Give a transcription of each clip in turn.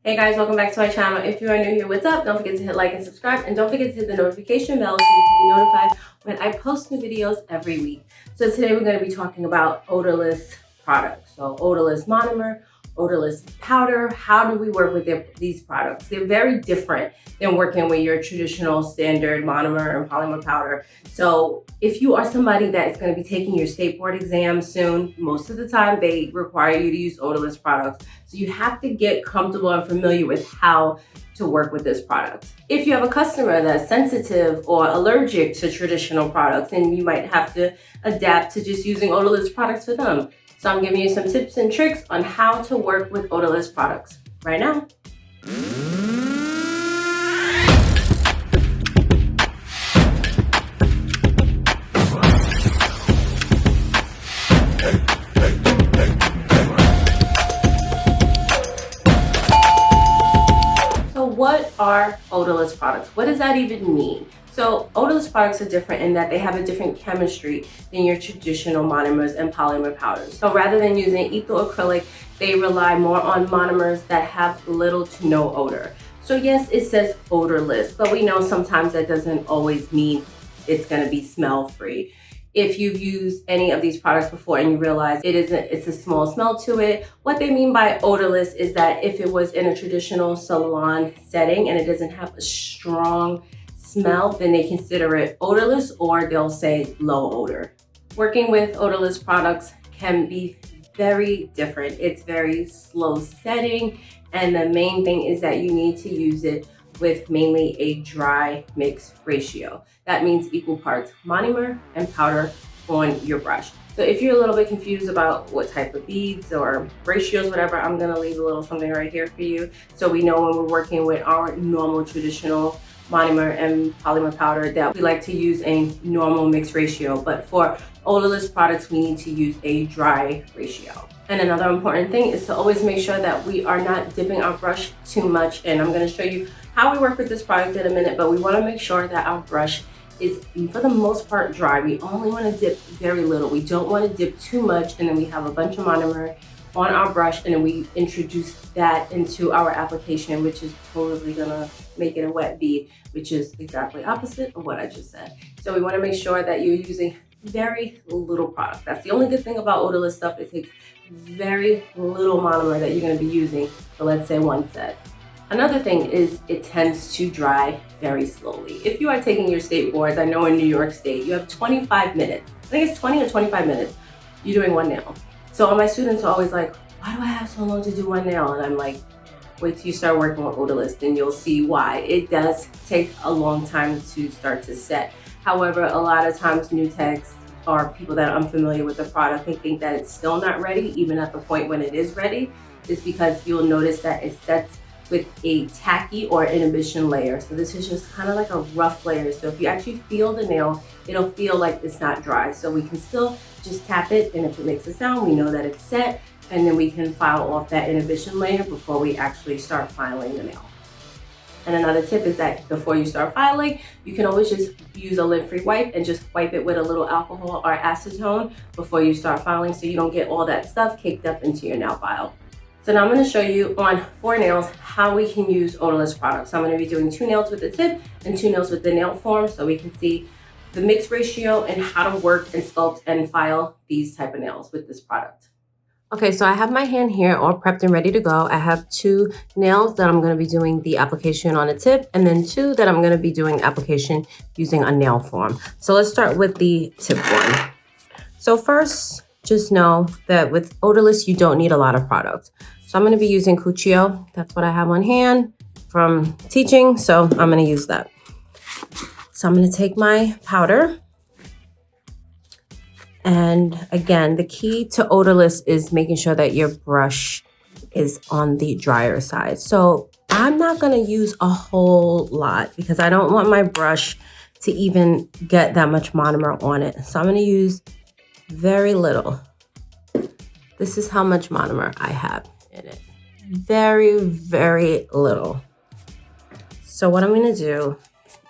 Hey guys, welcome back to my channel. If you are new here, what's up? Don't forget to hit like and subscribe, and don't forget to hit the notification bell so you can be notified when I post new videos every week. So today we're going to be talking about odorless products. So odorless monomer, odorless powder. How do we work with these products? They're very different than working with your traditional standard monomer and polymer powder. So if you are somebody that is going to be taking your state board exam soon, most of the time they require you to use odorless products. So you have to get comfortable and familiar with how to work with this product. If you have a customer that's sensitive or allergic to traditional products, then you might have to adapt to just using odorless products for them. So I'm giving you some tips and tricks on how to work with odorless products right now. So what are odorless products? What does that even mean? So odorless products are different in that they have a different chemistry than your traditional monomers and polymer powders. So rather than using ethyl acrylic, they rely more on monomers that have little to no odor. So yes, it says odorless, but we know sometimes that doesn't always mean it's going to be smell free. If you've used any of these products before and you realize it's a small smell to it, what they mean by odorless is that if it was in a traditional salon setting and it doesn't have a strong smell, then they consider it odorless, or they'll say low odor. Working with odorless products can be very different. It's very slow setting, and the main thing is that you need to use it with mainly a dry mix ratio. That means equal parts monomer and powder on your brush. So if you're a little bit confused about what type of beads or ratios, whatever, I'm gonna leave a little something right here for you so we know when we're working with our normal traditional monomer and polymer powder that we like to use a normal mix ratio, but for odorless products we need to use a dry ratio. And another important thing is to always make sure that we are not dipping our brush too much, and I'm going to show you how we work with this product in a minute, but we want to make sure that our brush is for the most part dry. We only want to dip very little. We don't want to dip too much and then we have a bunch of monomer on our brush and then we introduce that into our application, which is totally gonna make it a wet bead, which is exactly opposite of what I just said. So we want to make sure that you're using very little product. That's the only good thing about odorless stuff. It takes very little monomer that you're going to be using for, let's say, one set. Another thing is it tends to dry very slowly. If you are taking your state boards, I know in New York State, you have 25 minutes. I think it's 20 or 25 minutes. You're doing one nail. So all my students are always like, why do I have so long to do one nail? And I'm like, wait till you start working with odorless, then you'll see why. It does take a long time to start to set. However, a lot of times new techs or people that are unfamiliar with the product, they think that it's still not ready, even at the point when it is ready, is because you'll notice that it sets with a tacky or inhibition layer. So this is just kind of like a rough layer. So if you actually feel the nail, it'll feel like it's not dry. So we can still just tap it, and if it makes a sound, we know that it's set, and then we can file off that inhibition layer before we actually start filing the nail. And another tip is that before you start filing, you can always just use a lint-free wipe and just wipe it with a little alcohol or acetone before you start filing so you don't get all that stuff caked up into your nail file. So now I'm going to show you on 4 nails how we can use odorless products. So I'm going to be doing 2 nails with the tip and 2 nails with the nail form so we can see the mix ratio and how to work and sculpt and file these type of nails with this product. Okay, so I have my hand here all prepped and ready to go. I have 2 nails that I'm going to be doing the application on a tip, and then 2 that I'm going to be doing application using a nail form. So let's start with the tip one. So first, just know that with odorless, you don't need a lot of product. So I'm going to be using Cuccio. That's what I have on hand from teaching, so I'm going to use that. So I'm going to take my powder. And again, the key to odorless is making sure that your brush is on the drier side. So I'm not going to use a whole lot because I don't want my brush to even get that much monomer on it. So I'm going to use very little. This is how much monomer I have in it. Very, very little. So what I'm going to do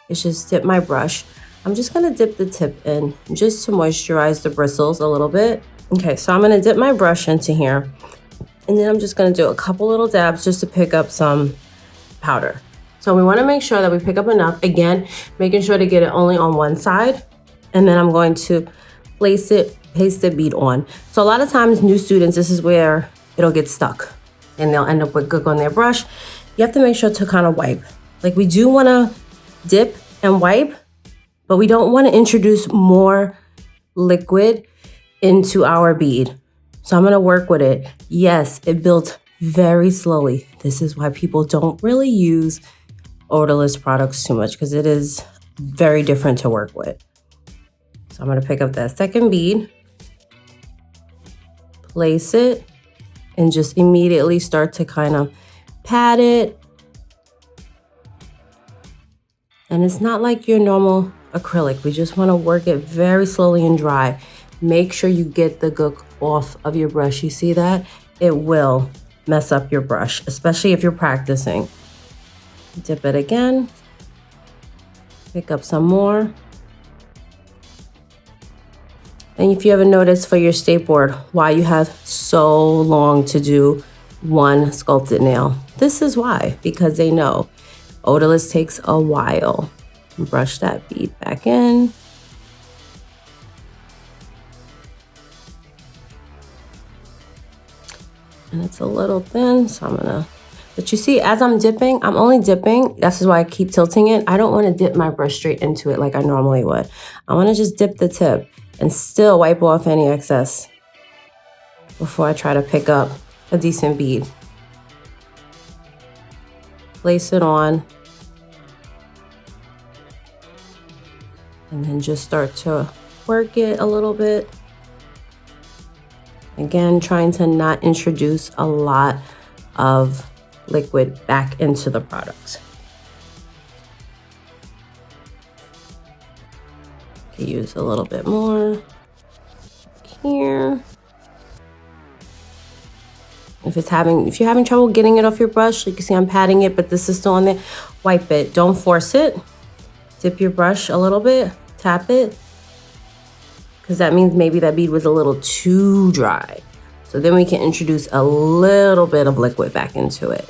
is just dip my brush. I'm just going to dip the tip in just to moisturize the bristles a little bit. Okay, so I'm going to dip my brush into here And then I'm just gonna do a couple little dabs just to pick up some powder. So we wanna make sure that we pick up enough. Again, making sure to get it only on one side. And then I'm going to paste the bead on. So a lot of times new students, this is where it'll get stuck and they'll end up with gook on their brush. You have to make sure to kind of wipe. Like we do wanna dip and wipe, but we don't wanna introduce more liquid into our bead. So I'm gonna work with it. Yes, it builds very slowly. This is why people don't really use odorless products too much, because it is very different to work with. So I'm gonna pick up that second bead, place it, and just immediately start to kind of pat it. And it's not like your normal acrylic. We just wanna work it very slowly and dry. Make sure you get the gook off of your brush. You see that? It will mess up your brush, especially if you're practicing. Dip it again, pick up some more. And if you ever notice for your skateboard why you have so long to do one sculpted nail, this is why, because they know odorless takes a while. Brush that bead back in. And it's a little thin, so I'm gonna, but you see, as I'm dipping, I'm only dipping. This is why I keep tilting it. I don't wanna dip my brush straight into it like I normally would. I wanna just dip the tip and still wipe off any excess before I try to pick up a decent bead. Place it on. And then just start to work it a little bit. Again, trying to not introduce a lot of liquid back into the products. Could use a little bit more here. If you're having trouble getting it off your brush, you can see I'm patting it, but this is still on there. Wipe it, don't force it. Dip your brush a little bit, tap it, because that means maybe that bead was a little too dry. So then we can introduce a little bit of liquid back into it.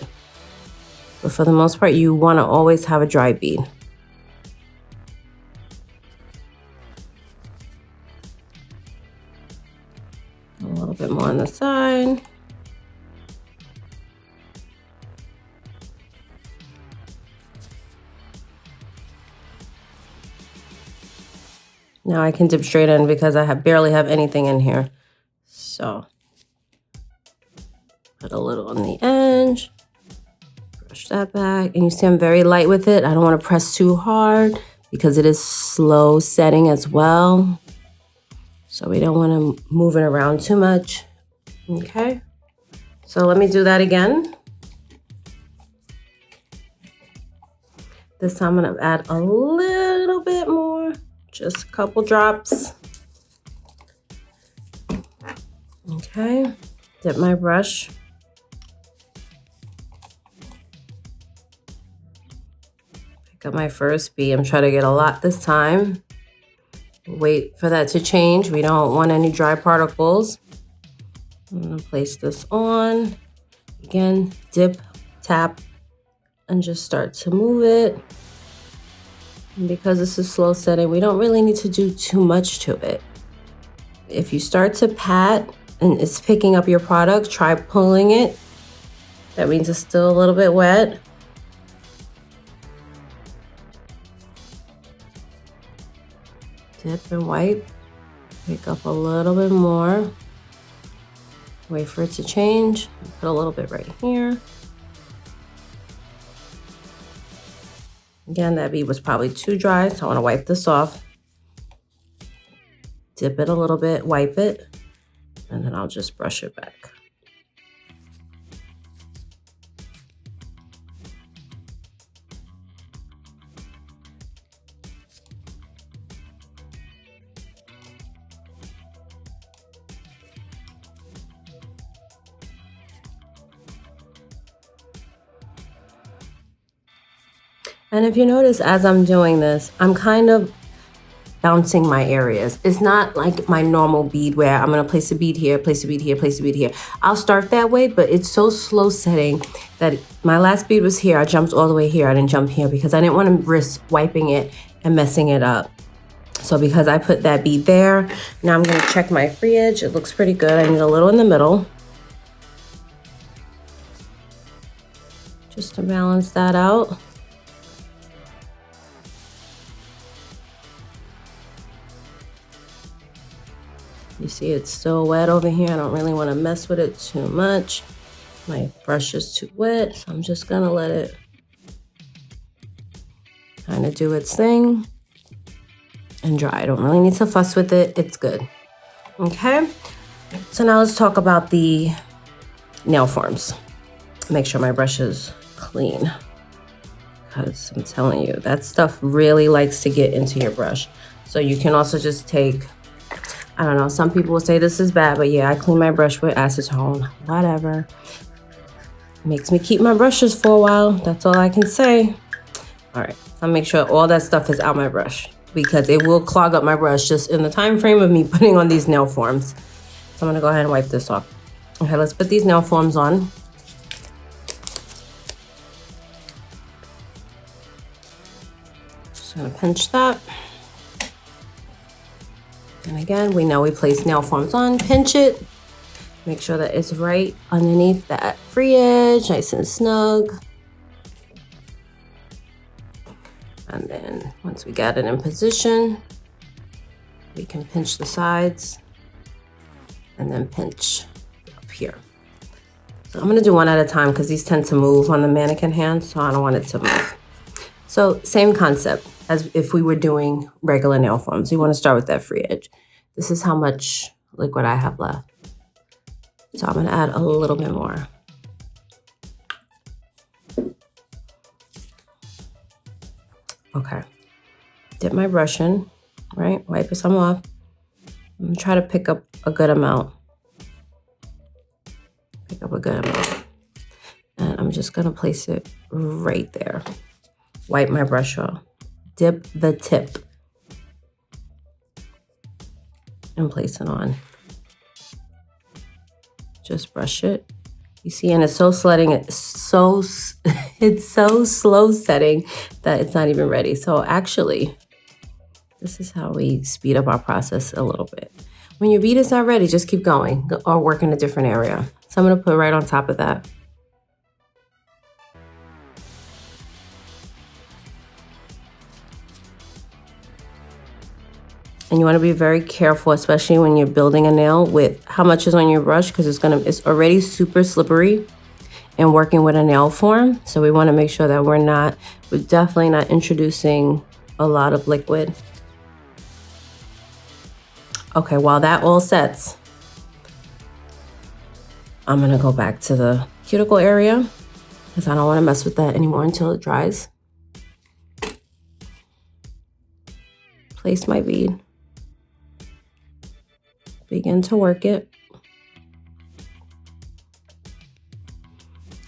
But for the most part, you want to always have a dry bead. A little bit more on the side. Now I can dip straight in because I barely have anything in here. So put a little on the edge, brush that back. And you see I'm very light with it. I don't want to press too hard because it is slow setting as well. So we don't want to move it around too much. Okay, so let me do that again. This time I'm gonna add a little bit more, just a couple drops. Okay, dip my brush. Pick up my first bead. I'm trying to get a lot this time. Wait for that to change. We don't want any dry particles. I'm gonna place this on. Again, dip, tap, and just start to move it. And because this is slow setting, we don't really need to do too much to it. If you start to pat and it's picking up your product, try pulling it. That means it's still a little bit wet. Dip and wipe. Pick up a little bit more. Wait for it to change. Put a little bit right here. Again, that bead was probably too dry, so I want to wipe this off. Dip it a little bit, wipe it, and then I'll just brush it back. And if you notice, as I'm doing this, I'm kind of bouncing my areas. It's not like my normal bead where I'm gonna place a bead here, place a bead here, place a bead here. I'll start that way, but it's so slow setting that my last bead was here. I jumped all the way here. I didn't jump here because I didn't want to risk wiping it and messing it up. So because I put that bead there, now I'm gonna check my free edge. It looks pretty good. I need a little in the middle, just to balance that out. You see it's still wet over here. I don't really want to mess with it too much. My brush is too wet, so I'm just gonna let it kind of do its thing and dry. I don't really need to fuss with it. It's good. Okay, so now let's talk about the nail forms. Make sure my brush is clean, because I'm telling you, that stuff really likes to get into your brush. So you can also just take, I don't know, some people will say this is bad, but yeah, I clean my brush with acetone, whatever. Makes me keep my brushes for a while. That's all I can say. All right, I'll make sure all that stuff is out my brush, because it will clog up my brush just in the time frame of me putting on these nail forms. So I'm gonna go ahead and wipe this off. Okay, let's put these nail forms on. Just gonna pinch that. And again, we know we place nail forms on, pinch it. Make sure that it's right underneath that free edge, nice and snug. And then once we got it in position, we can pinch the sides and then pinch up here. So I'm gonna do one at a time because these tend to move on the mannequin hand, so I don't want it to move. So same concept as if we were doing regular nail forms. You wanna start with that free edge. This is how much liquid I have left. So I'm gonna add a little bit more. Okay, dip my brush in, right? Wipe some off. I'm gonna try to pick up a good amount. Pick up a good amount. And I'm just gonna place it right there. Wipe my brush off. Dip the tip. And place it on. Just brush it. You see, and it's so sledding, it's so slow setting that it's not even ready. So actually, this is how we speed up our process a little bit. When your bead is not ready, just keep going or work in a different area. So I'm gonna put right on top of that. And you want to be very careful, especially when you're building a nail, with how much is on your brush, because it's already super slippery and working with a nail form. So we want to make sure that we're definitely not introducing a lot of liquid. Okay, while that all sets, I'm gonna go back to the cuticle area because I don't want to mess with that anymore until it dries. Place my bead. Begin to work it.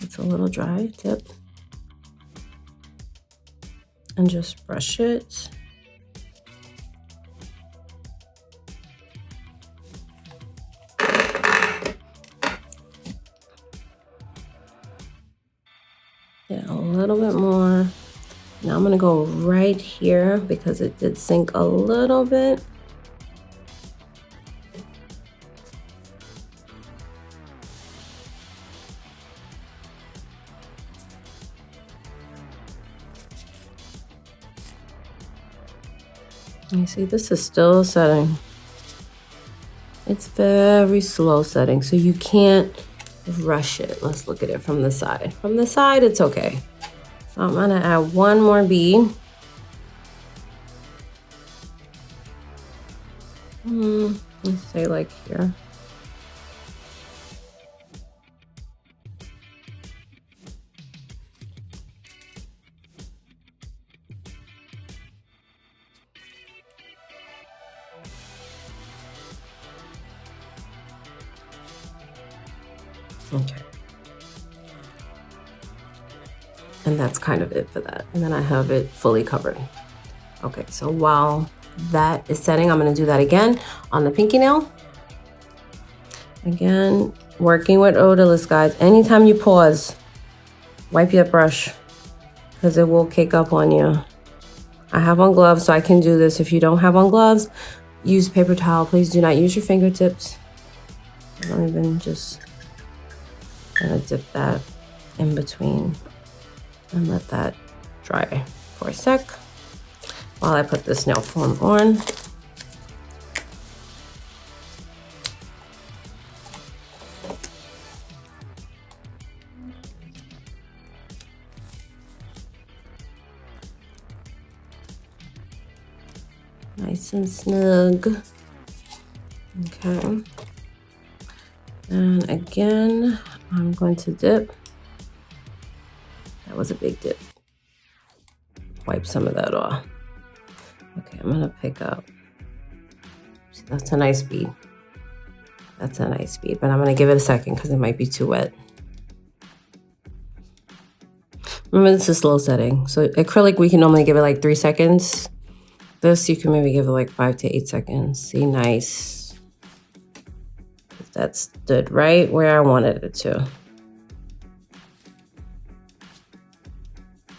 It's a little dry, tip. And just brush it. Yeah, a little bit more. Now I'm gonna go right here because it did sink a little bit. You see, this is still setting. It's very slow setting, so you can't rush it. Let's look at it from the side. From the side, it's okay. So I'm gonna add one more bead. Let's say like here. Okay. And that's kind of it for that. And then I have it fully covered. Okay, so while that is setting. I'm gonna do that again on the pinky nail. Again, working with odorless, guys. Anytime you pause, wipe your brush because it will cake up on you. I have on gloves, so I can do this. If you don't have on gloves, use paper towel. Please do not use your fingertips. I don't even just gonna dip that in between and let that dry for a sec while I put this nail foam on. Nice and snug. Okay. And again, I'm going to dip. That was a big dip. Wipe some of that off. Okay, I'm gonna pick up. See, that's a nice bead. That's a nice bead, but I'm gonna give it a second because it might be too wet. Remember, this is slow setting. So acrylic, we can normally give it like 3 seconds. This, you can maybe give it like 5 to 8 seconds. See, nice. That stood right where I wanted it to.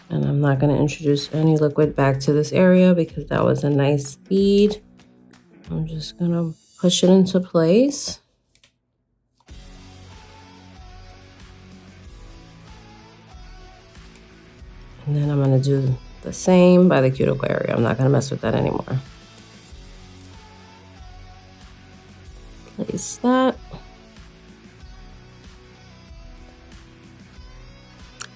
And I'm not gonna introduce any liquid back to this area because that was a nice bead. I'm just gonna push it into place. And then I'm gonna do the same by the cuticle area. I'm not gonna mess with that anymore. Place that.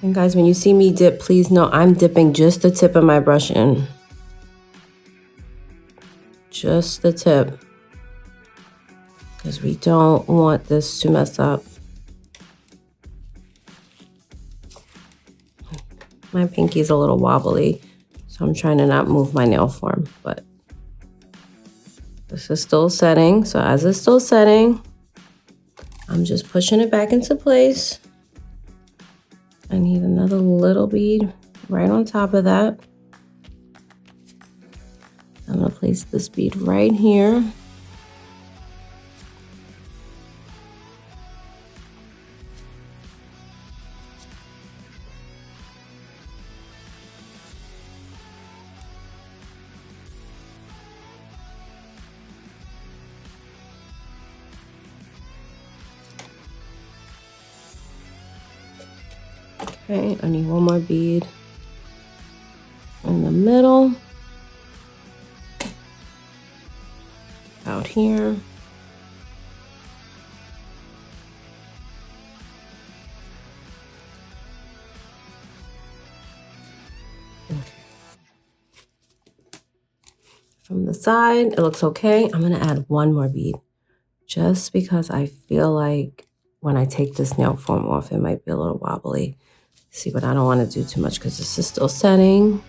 And guys, when you see me dip, please know I'm dipping just the tip of my brush in. Just the tip. Because we don't want this to mess up. My pinky's a little wobbly, so I'm trying to not move my nail form, but this is still setting. So as it's still setting, I'm just pushing it back into place. I need another little bead right on top of that. I'm gonna place this bead right here. Okay, I need one more bead in the middle, out here. Okay. From the side, it looks okay. I'm gonna add one more bead just because I feel like when I take this nail foam off, it might be a little wobbly. See, but I don't want to do too much because this is still setting.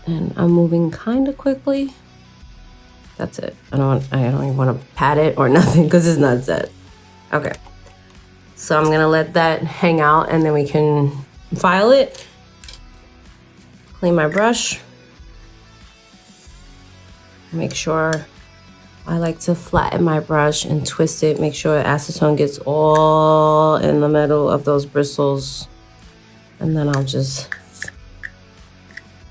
And I'm moving kind of quickly. That's it. I don't even want to pat it or nothing because it's not set. Okay. So I'm going to let that hang out and then we can file it. Clean my brush. Make sure I like to flatten my brush and twist it. Make sure acetone gets all in the middle of those bristles. And then I'll just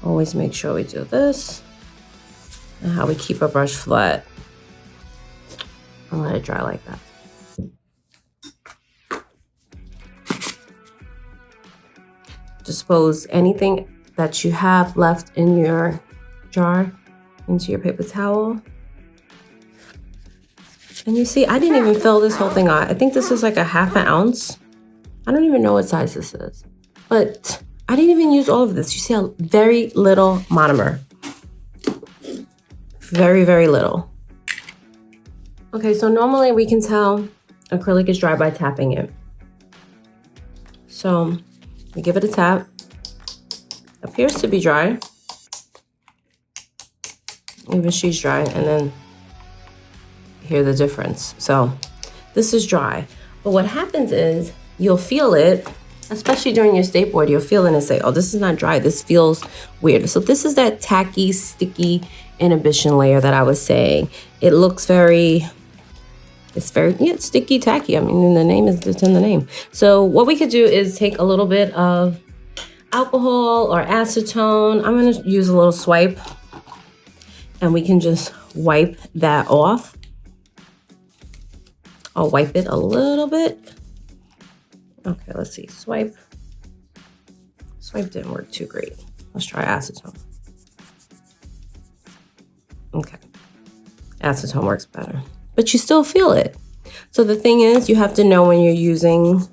always make sure we do this. And how we keep our brush flat. And let it dry like that. Dispose anything that you have left in your jar into your paper towel. And you see, I didn't even fill this whole thing out. I think this is like a ½ ounce. I don't even know what size this is. But I didn't even use all of this. You see a very little monomer. Very, very little. Okay, so normally we can tell acrylic is dry by tapping it. So we give it a tap. Appears to be dry. Even she's dry, and then hear the difference. So this is dry. But what happens is you'll feel it especially during your stay board, you'll feel it and say, oh, this is not dry. This feels weird. So this is that tacky, sticky inhibition layer that I was saying. It looks very, yeah, sticky, tacky. I mean, the name is, it's in the name. So what we could do is take a little bit of alcohol or acetone. I'm going to use a little swipe, and we can just wipe that off. I'll wipe it a little bit. Okay, let's see. Swipe. Swipe didn't work too great. Let's try acetone. Okay. Acetone works better, but you still feel it. So the thing is, you have to know when you're using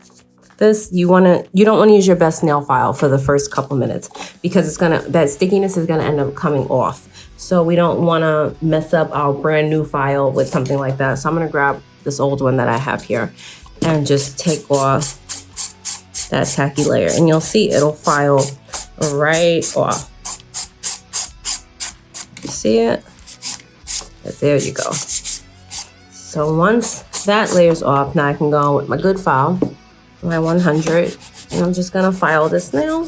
this, you don't want to use your best nail file for the first couple minutes, because that stickiness is gonna end up coming off. So we don't want to mess up our brand new file with something like that. So I'm gonna grab this old one that I have here and just take off that tacky layer, and you'll see it'll file right off. You see it? There you go. So once that layer's off, now I can go on with my good file, my 100, and I'm just gonna file this nail.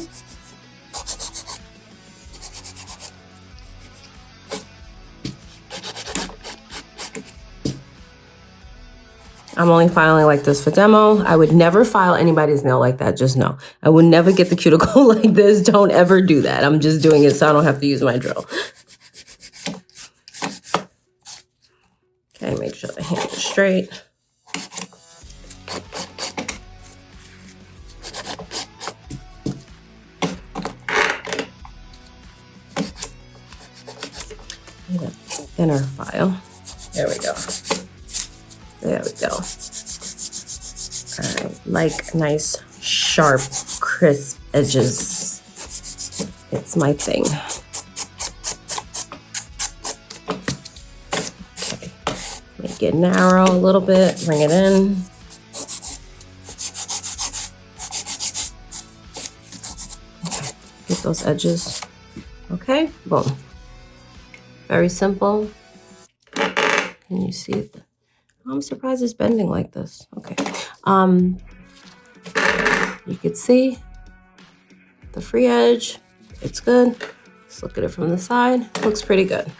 I'm only filing like this for demo. I would never file anybody's nail like that, just know. I would never get the cuticle like this. Don't ever do that. I'm just doing it so I don't have to use my drill. Okay, make sure the hand is straight. Need a thinner file. There we go. There we go. All right, like nice, sharp, crisp edges. It's my thing. Okay, make it narrow a little bit, bring it in. Okay, get those edges. Okay, boom. Very simple. Can you see it? I'm surprised it's bending like this. Okay. You could see the free edge. It's good. Let's look at it from the side. Looks pretty good.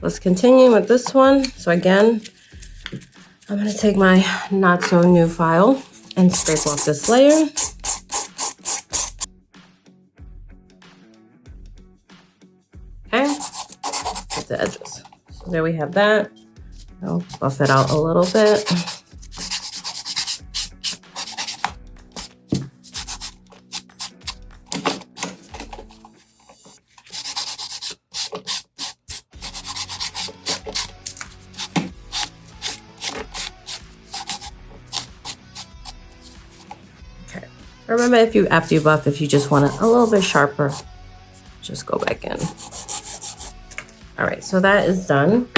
Let's continue with this one. So again, I'm gonna take my not so new file and scrape off this layer. Okay. Get the edges. So there we have that. I'll buff it out a little bit. Okay. Remember, after you buff, if you just want it a little bit sharper, just go back in. All right, so that is done.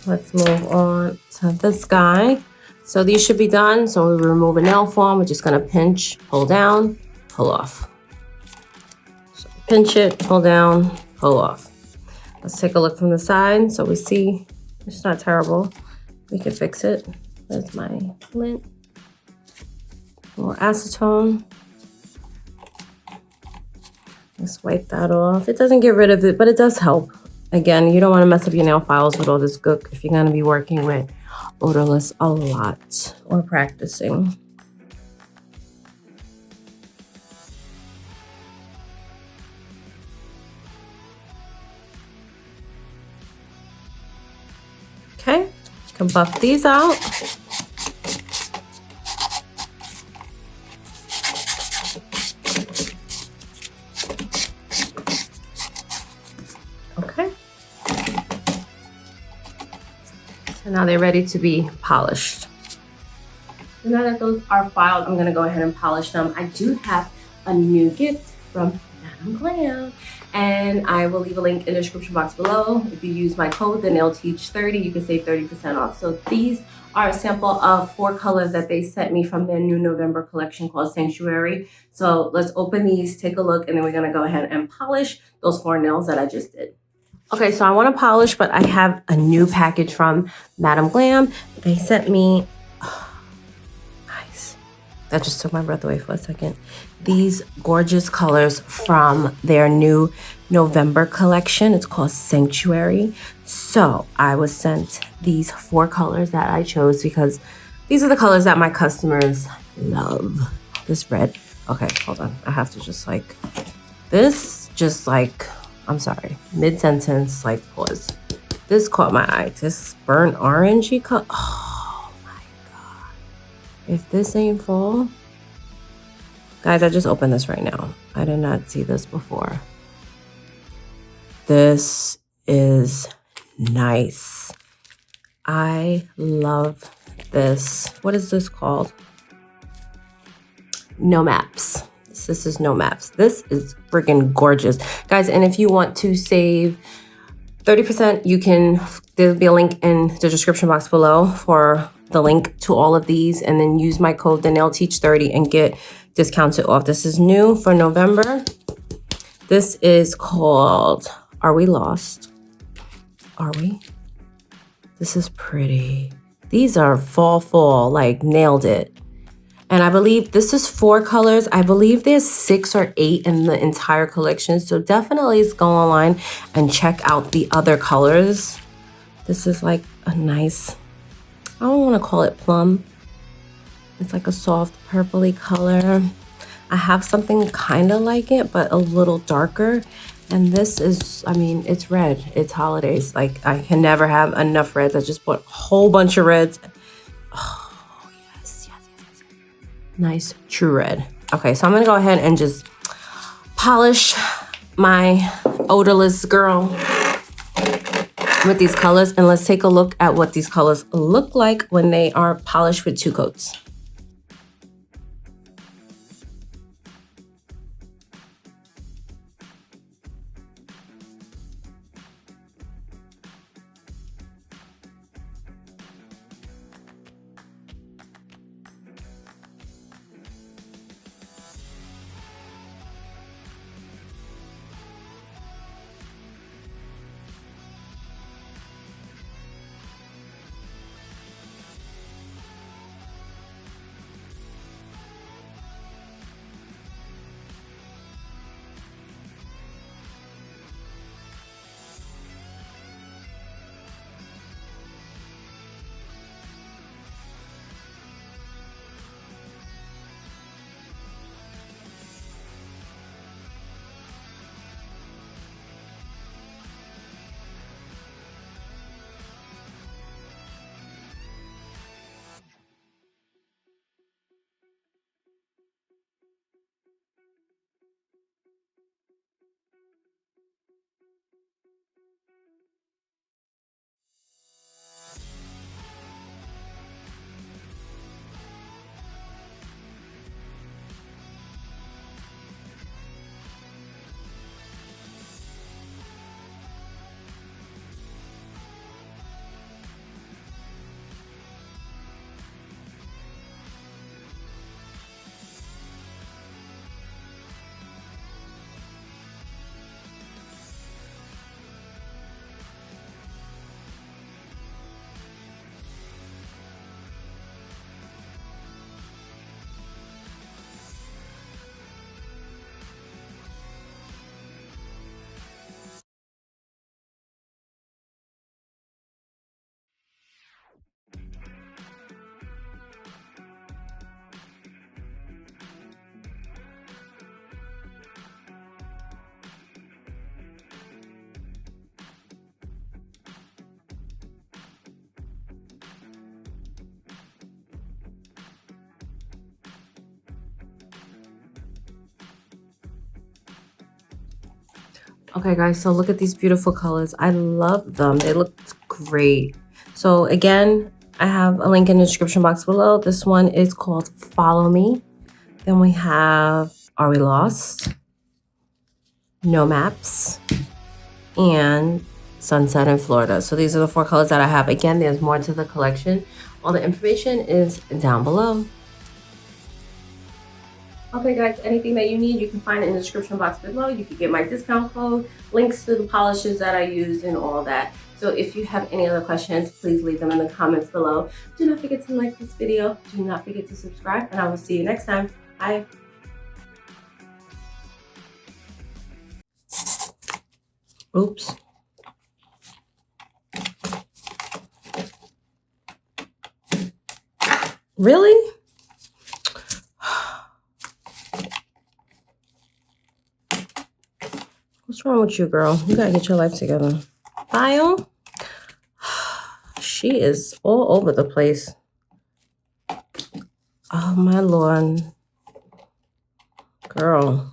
Let's move on to this guy. So these should be done. So we remove a nail form. We're just gonna pinch, pull down, pull off. So pinch it, pull down, pull off. Let's take a look from the side. So we see it's not terrible. We can fix it. There's my lint. A little acetone. Let's wipe that off. It doesn't get rid of it, but it does help. Again, you don't want to mess up your nail files with all this gook if you're going to be working with odorless a lot or practicing. Okay, you can buff these out. Okay. So now they're ready to be polished. So now that those are filed, I'm gonna go ahead and polish them. I do have a new gift from Madam Glam, and I will leave a link in the description box below. If you use my code, the Nail Teach 30, you can save 30% off. So these are a sample of 4 colors that they sent me from their new November collection called Sanctuary. So let's open these, take a look, and then we're gonna go ahead and polish those 4 nails that I just did. Okay, so I want to polish, but I have a new package from Madam Glam. They sent me, oh, nice. That just took my breath away for a second. These gorgeous colors from their new November collection. It's called Sanctuary. So I was sent these 4 colors that I chose because these are the colors that my customers love. This red. Okay, hold on. I have to just like, this just like, I'm sorry, mid-sentence, like pause. This caught my eye. This burnt orangey color. Oh my God. If this ain't fall. Guys, I just opened this right now. I did not see this before. This is nice. I love this. What is this called? No Maps. This is No Maps. This is freaking gorgeous. Guys, and if you want to save 30%, you can, there'll be a link in the description box below for the link to all of these, and then use my code TheNailTeach30 and get discounted off. This is new for November. This is called Are We Lost? Are we? This is pretty. These are fall, like nailed it. And I believe this is 4 colors. I believe there's 6 or 8 in the entire collection. So definitely go online and check out the other colors. This is like a nice, I don't want to call it plum. It's like a soft purpley color. I have something kind of like it, but a little darker. And this is, I mean, it's red. It's holidays. Like, I can never have enough reds. I just bought a whole bunch of reds. Oh, yes. Nice true red. Okay, so I'm gonna go ahead and just polish my odorless girl with these colors, and let's take a look at what these colors look like when they are polished with 2 coats. Okay guys, so look at these beautiful colors. I love them. They look great. So again, I have a link in the description box below. This one is called Follow Me. Then we have Are We Lost? No Maps, and Sunset in Florida. So these are the 4 colors that I have. Again, there's more to the collection. All the information is down below. Okay guys, anything that you need, you can find it in the description box below. You can get my discount code, links to the polishes that I use and all that. So if you have any other questions, please leave them in the comments below. Do not forget to like this video. Do not forget to subscribe, and I will see you next time. Bye. Oops. Really? What's wrong with you, girl? You gotta get your life together. File? She is all over the place. Oh, my Lord. Girl.